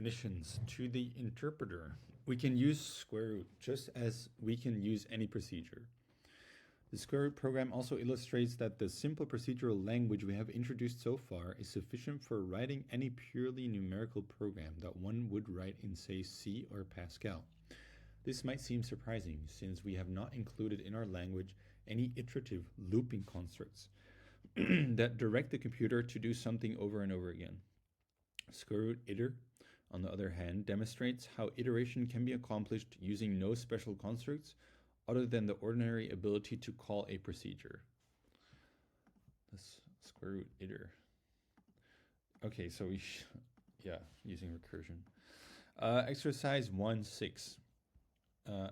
definitions to the interpreter. We can use square root just as we can use any procedure. The square root program also illustrates that the simple procedural language we have introduced so far is sufficient for writing any purely numerical program that one would write in, say, C or Pascal. This might seem surprising since we have not included in our language any iterative looping constructs that direct the computer to do something over and over again. Square root iter, on the other hand, demonstrates how iteration can be accomplished using no special constructs other than the ordinary ability to call a procedure. That's square root iter. Okay, so using recursion. Exercise 1.6.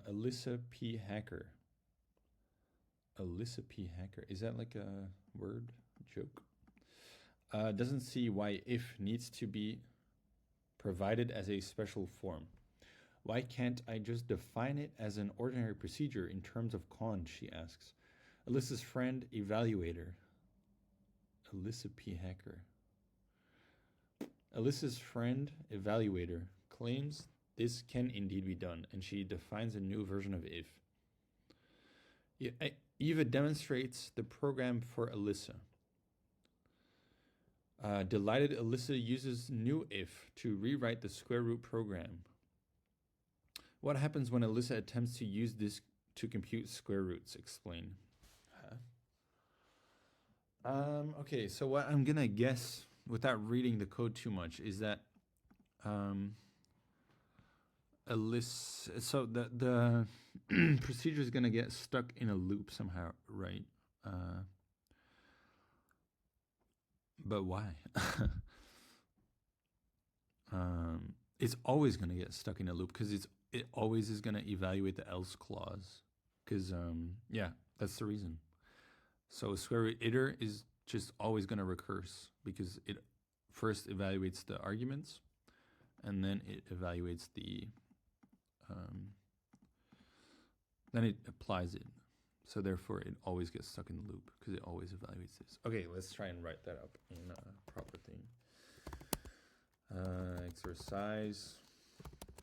Alyssa P. Hacker. Alyssa P. Hacker. Is that like a word joke? Doesn't see why if needs to be provided as a special form. Why can't I just define it as an ordinary procedure in terms of cons, she asks. Alyssa's friend, evaluator. Alyssa P. Hacker. Alyssa's friend, evaluator, claims this can indeed be done, and she defines a new version of if. Eva demonstrates the program for Alyssa. Delighted Alyssa uses new if to rewrite the square root program. What happens when Alyssa attempts to use this to compute square roots? Explain. Okay, so what I'm gonna guess without reading the code too much is that Alyssa, so the procedure is gonna get stuck in a loop somehow, right? But why? It's always gonna get stuck in a loop because it always is gonna evaluate the else clause. Because yeah, that's the reason. So square root iter is just always gonna recurse because it first evaluates the arguments and then it evaluates the then it applies it. So therefore it always gets stuck in the loop because it always evaluates this. Okay, let's try and write that up in a proper thing. Exercise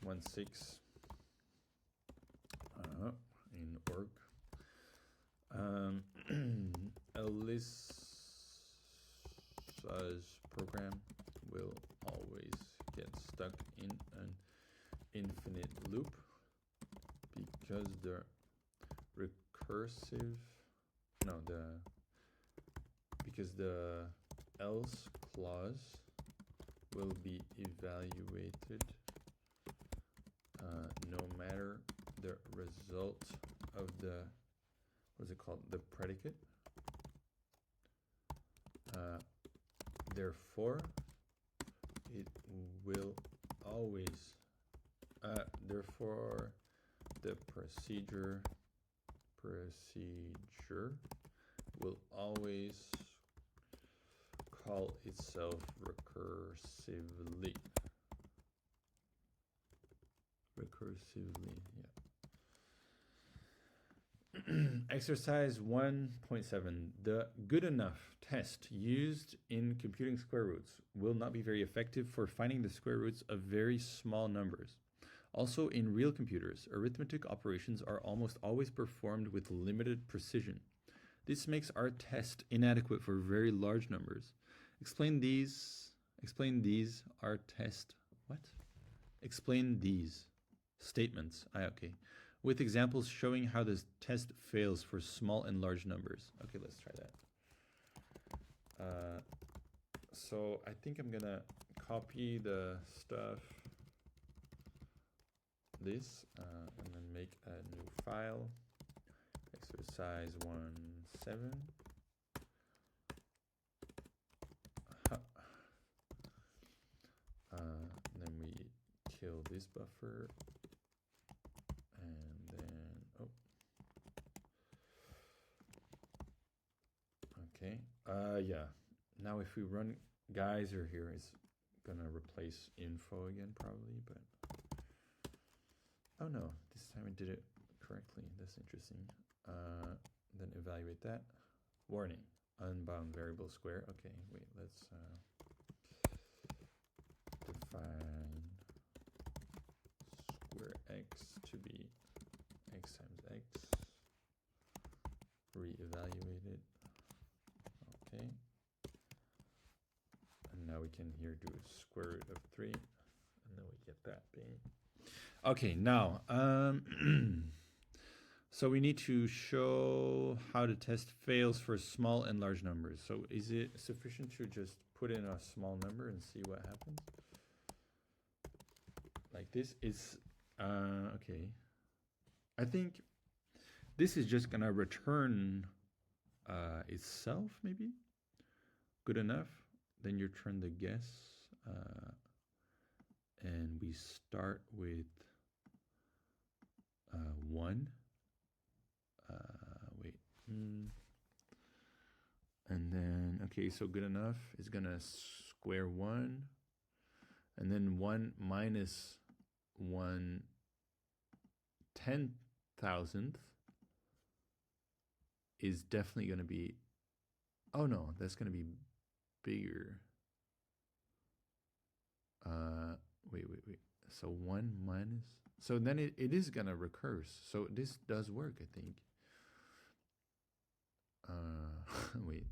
1.6 in org. Alyssa's program will always get stuck in an infinite loop because the because the else clause will be evaluated no matter the result of the, what's it called, the predicate. Therefore, it will always, therefore, the procedure will always call itself recursively. Yeah. Exercise 1.7. The good enough test used in computing square roots will not be very effective for finding the square roots of very small numbers. Also, in real computers, arithmetic operations are almost always performed with limited precision. This makes our test inadequate for very large numbers. Explain these statements. Okay. With examples showing how this test fails for small and large numbers. Okay, let's try that. So I think I'm gonna copy the stuff, and then make a new file. Exercise 1.7. Then we kill this buffer, and then okay. Yeah. Now if we run geyser here, it's gonna replace info again probably, but oh no, this time it did it correctly. That's interesting. Then evaluate that. Warning, unbound variable square. Okay, wait, let's define Reevaluate it. Okay. And now we can here do square root of 3. And then we get that being. Okay, now, so we need to show how to test fails for small and large numbers. So is it sufficient to just put in a small number and see what happens? Like this is, okay. I think this is just gonna return itself, maybe. Good enough. Then you turn the guess, and we start with 1. Wait. And then, okay, so good enough is gonna square 1, and then 1 minus 1/10,000th is definitely gonna be, oh no, that's gonna be bigger. Wait. So 1 minus, so then it is gonna recurse. So this does work, I think. Wait,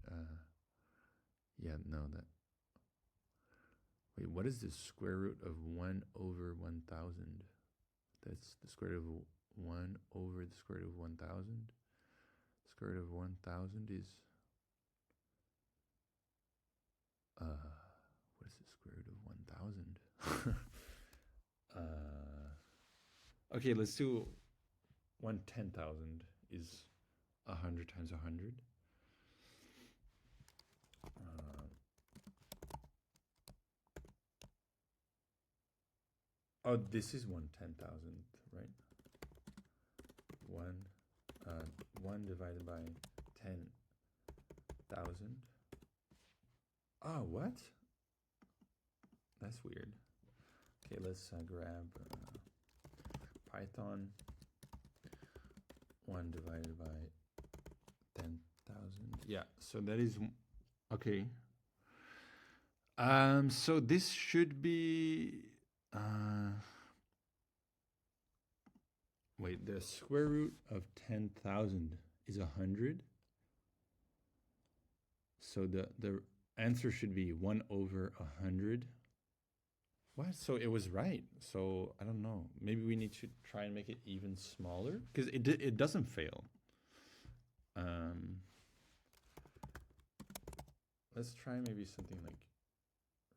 yeah, no, that, wait, what is the square root of 1 over 1,000? That's the square root of 1 over the square root of 1,000. Square root of 1,000 is, what is the square root of 1,000? Okay, let's do 1/10,000 is 100 times 100. Oh, this is 1/10,000, right? 1 divided by 10,000. Oh, what? That's weird. Okay, let's grab Python. 1 divided by 10,000. Yeah, so that is, okay. So this should be, wait, the square root of 10,000 is 100. So the answer should be 1 over 100. What? So it was right. So I don't know. Maybe we need to try and make it even smaller, because it doesn't fail. Let's try maybe something like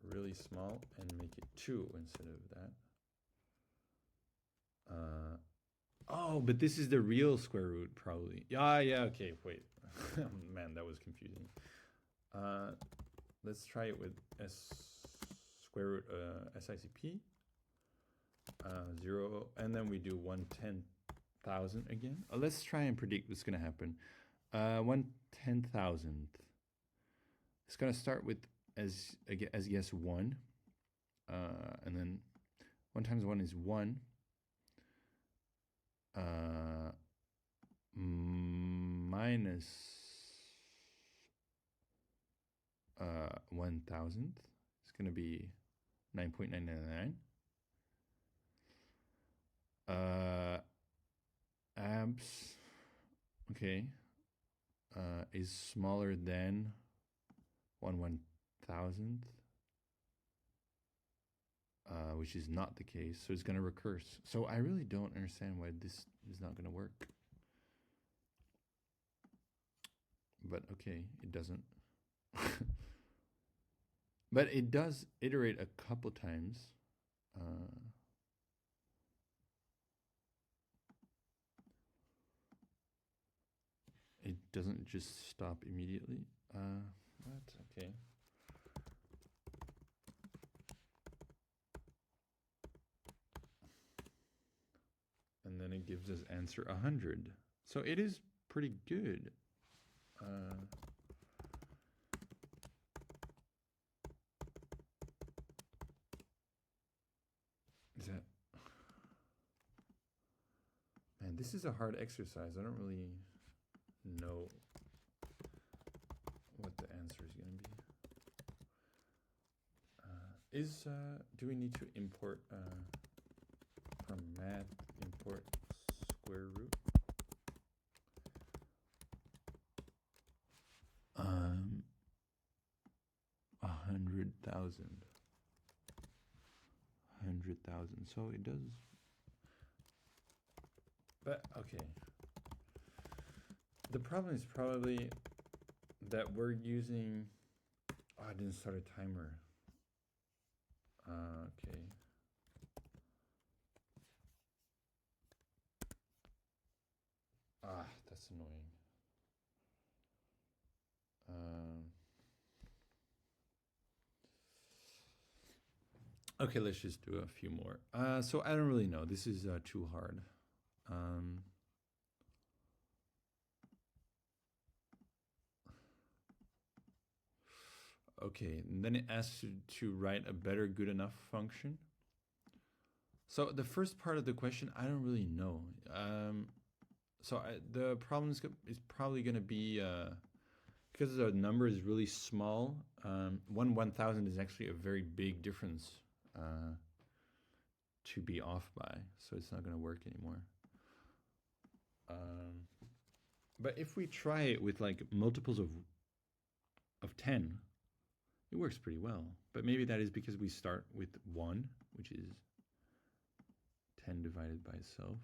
really small and make it 2 instead of that. Oh, but this is the real square root, probably. Yeah, okay, wait. Man, that was confusing. Let's try it with square root SICP. 0, and then we do 1/10,000 again. Let's try and predict what's going to happen. 1/10,000. It's going to start with, as guess 1. And then 1 times 1 is 1. Minus 1,000. It's going to be 9.999. Abs, okay, is smaller than 1/1000th, which is not the case, so it's going to recurse. So I really don't understand why this is not going to work. But okay, it doesn't. But it does iterate a couple times. It doesn't just stop immediately. What? Okay. And then it gives us answer 100. So it is pretty good. Is that... Man, this is a hard exercise. I don't really know what the answer is going to be. Do we need to import from math import square root? 100,000. So it does. But okay. The problem is probably that we're using. Oh, I didn't start a timer. Okay. That's annoying. Okay, let's just do a few more. So I don't really know. This is too hard. Okay, and then it asks you to write a better good enough function. So the first part of the question, I don't really know. The problem is probably going to be, because the number is really small, 1/1000 is actually a very big difference to be off by, so it's not going to work anymore. But if we try it with like multiples of 10, it works pretty well. But maybe that is because we start with 1, which is 10 divided by itself.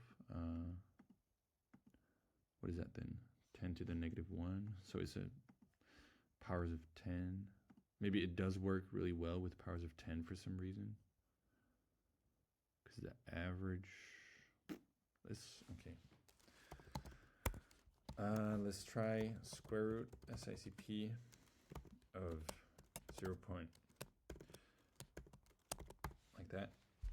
What is that then? 10 to the -1. So it's a powers of 10. Maybe it does work really well with powers of 10 for some reason. Because the average... let's try square root SICP of 0. Like that.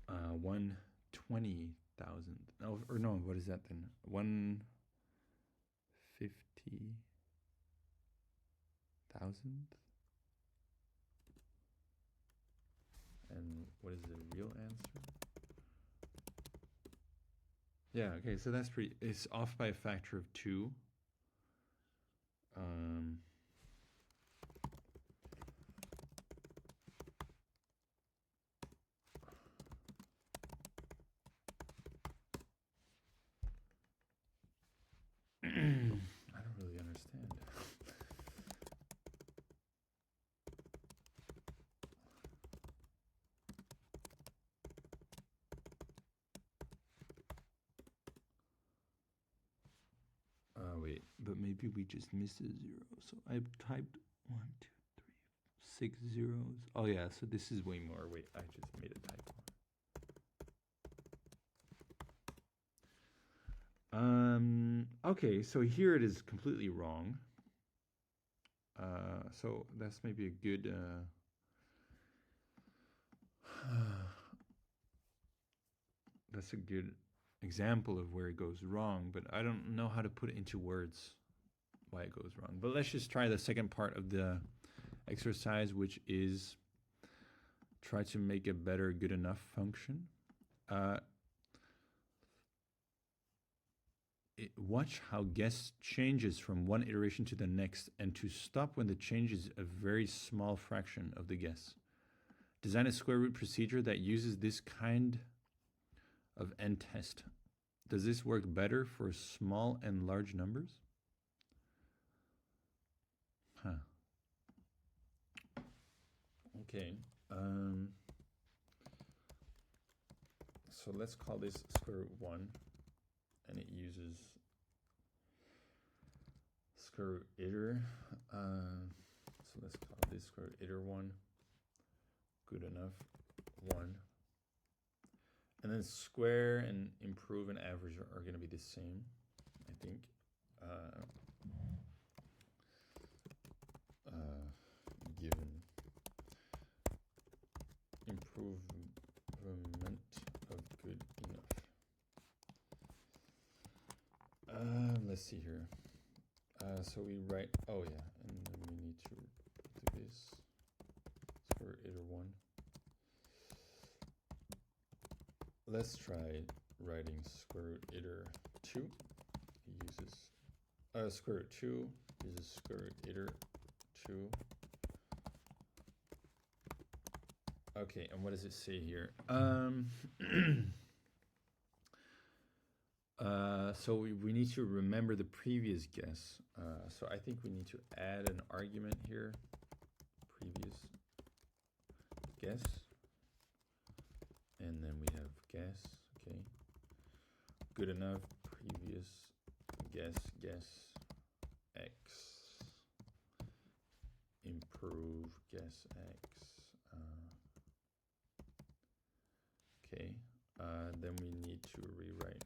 120,000. Oh, or no, what is that then? 150,000. And what is the real answer? Yeah, okay, so that's pretty, it's off by a factor of 2. I don't really understand. Wait, but maybe we just missed a 0. So I typed 1, 2, 3, 6 zeros. Oh yeah, so this is way more. Wait, I just made a typo. Okay, so here it is completely wrong. So that's maybe a good that's a good example of where it goes wrong, but I don't know how to put it into words why it goes wrong. But let's just try the second part of the exercise, which is try to make a better good enough function. Watch how guess changes from one iteration to the next, and to stop when the change is a very small fraction of the guess. Design a square root procedure that uses this kind of end test. Does this work better for small and large numbers? Okay. So let's call this square root 1, and it uses square root iter. So let's call this square root iter 1. Good enough 1. And then square and improve and average are going to be the same, I think. Given improvement of good enough. Let's see here. So we write, oh yeah, and then we need to do this for iter 1. Let's try writing square root iter 2. It uses square root 2 uses square root iter 2. Okay, and what does it say here? So we need to remember the previous guess. So I think we need to add an argument here. Previous guess. and then we have guess. Okay, good enough, previous guess x, improve guess x. Okay, then we need to rewrite.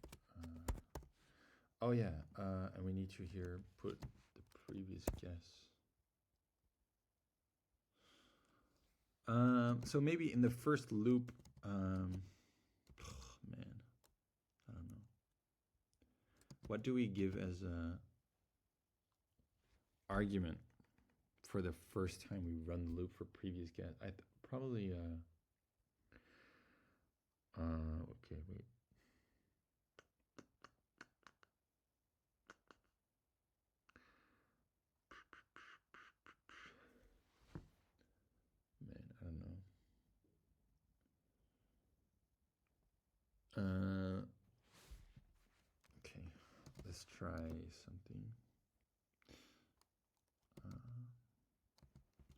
Oh yeah, and we need to here put the previous guess. So maybe in the first loop, man, I don't know. What do we give as a argument for the first time we run the loop for previous guess? I probably okay, wait. Man, I don't know. Okay, let's try something.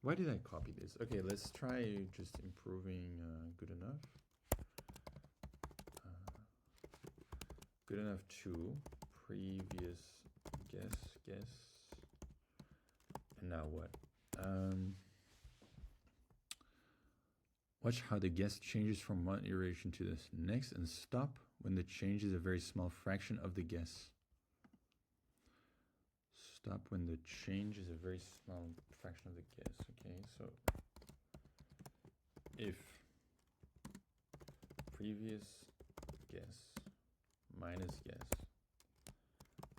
Why did I copy this? Okay, let's try just improving good enough. Good enough to previous guess. And now what? Watch how the guess changes from one iteration to the next and stop when the change is a very small fraction of the guess. Stop when the change is a very small fraction of the guess. Okay, so if previous guess minus guess,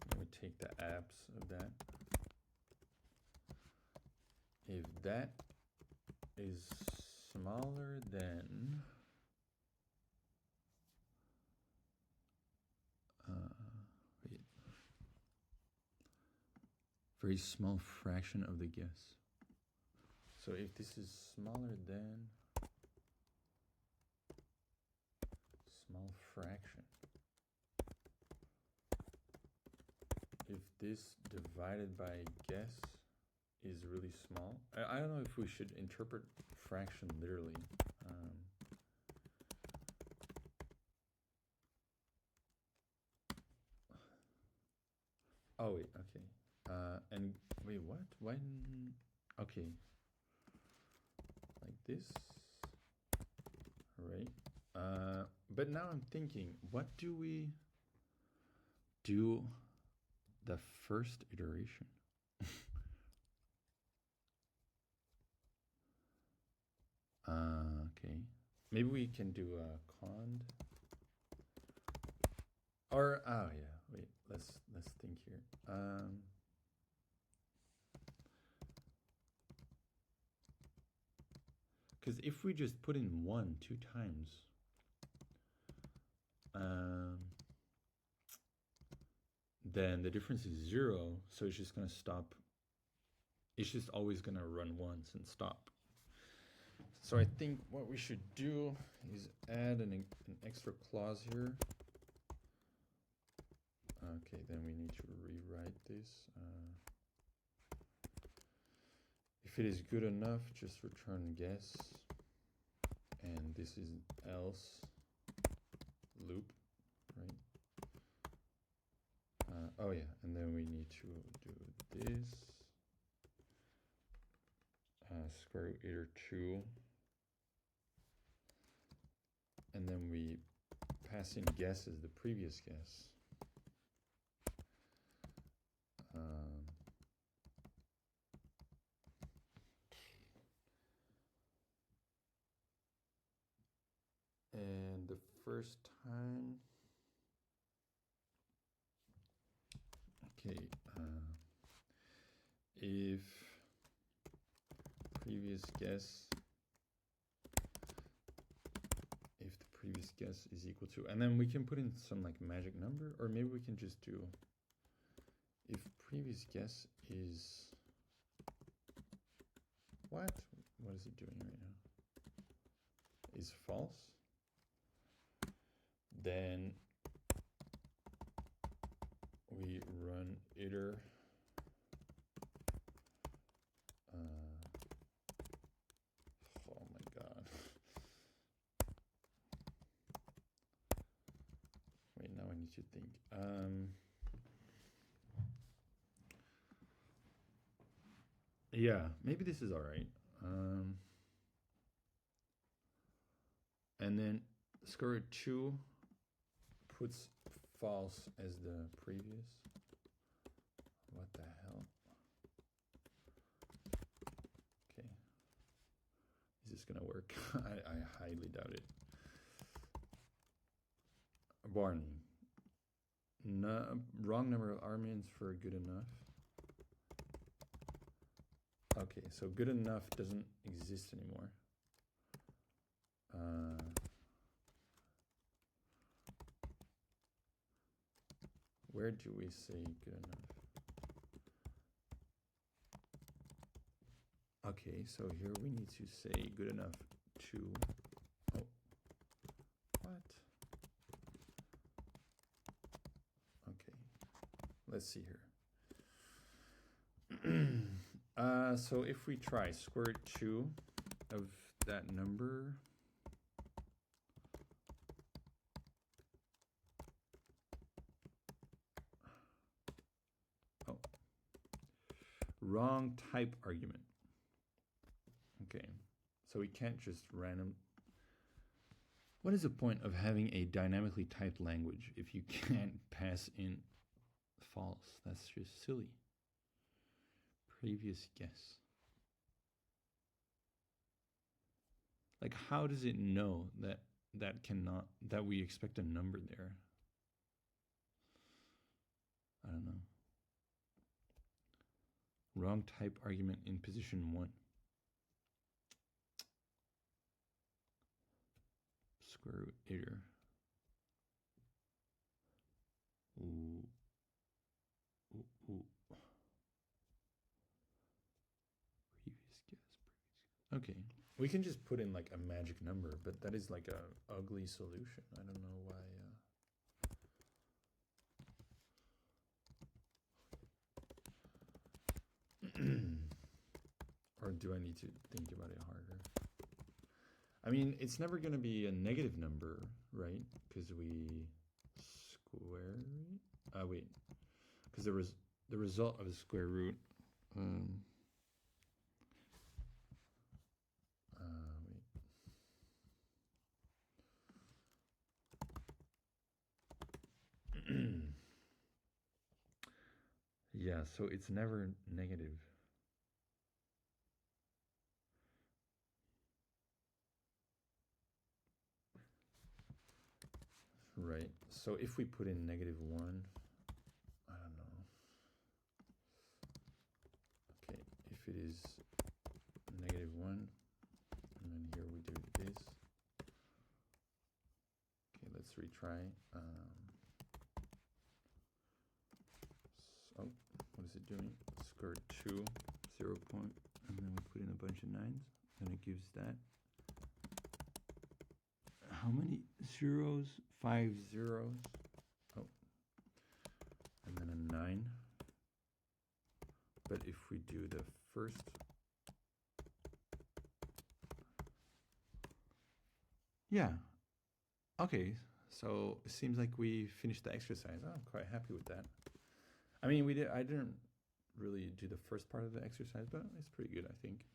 and we take the abs of that. If that is smaller than wait, very small fraction of the guess. So if this is smaller than small fraction, if this divided by guess is really small, I don't know if we should interpret fraction literally. Oh wait, okay. And wait, what? Why? Okay. Like this, right? But now I'm thinking, what do we do the first iteration? Okay. Maybe we can do a cond. Or oh yeah, wait, let's think here. Because if we just put in 1 2 times, then the difference is 0, so it's just gonna stop. It's just always gonna run once and stop. So I think what we should do is add an extra clause here. Okay, then we need to rewrite this. If it is good enough, just return guess. And this is else loop, right? Oh yeah, and then we need to do this. Square root iter2. And then we pass in guess as the previous guess. And the first time, okay, if previous guess, if the previous guess is equal to, and then we can put in some like magic number, or maybe we can just do if previous guess is what is it doing right now? Is false, then we run iter oh my god need to think. Yeah, maybe this is all right. And then square root 2 puts false as the previous. What the hell? Okay. Is this gonna work? I highly doubt it. Warning. No, wrong number of arguments for good enough. Okay, so good enough doesn't exist anymore. Where do we say good enough? Okay, so here we need to say good enough to, oh, what? Okay, let's see here. So if we try square root 2 of that number, oh, wrong type argument. Okay, so we can't just random. What is the point of having a dynamically typed language if you can't pass in false? That's just silly. Previous guess. Like, how does it know that that we expect a number there? I don't know. Wrong type argument in position 1. Square root error. Ooh. Ooh, ooh. Previous guess. Okay, we can just put in like a magic number, but that is like a ugly solution. I don't know why. Or do I need to think about it harder? I mean, it's never going to be a negative number, right? Because we square it. Wait, because there was the result of a square root. Wait. Yeah, so it's never negative. Right, so if we put in -1, I don't know. Okay, if it is -1, and then here we do this. Okay, let's retry. So, what is it doing? Square root 2, 0 point, and then we put in a bunch of 9s, and it gives that. How many zeros? 5 zeros. Oh, and then a 9. But if we do the first, yeah. Okay, so it seems like we finished the exercise. I'm quite happy with that. I mean, I didn't really do the first part of the exercise, but it's pretty good, I think.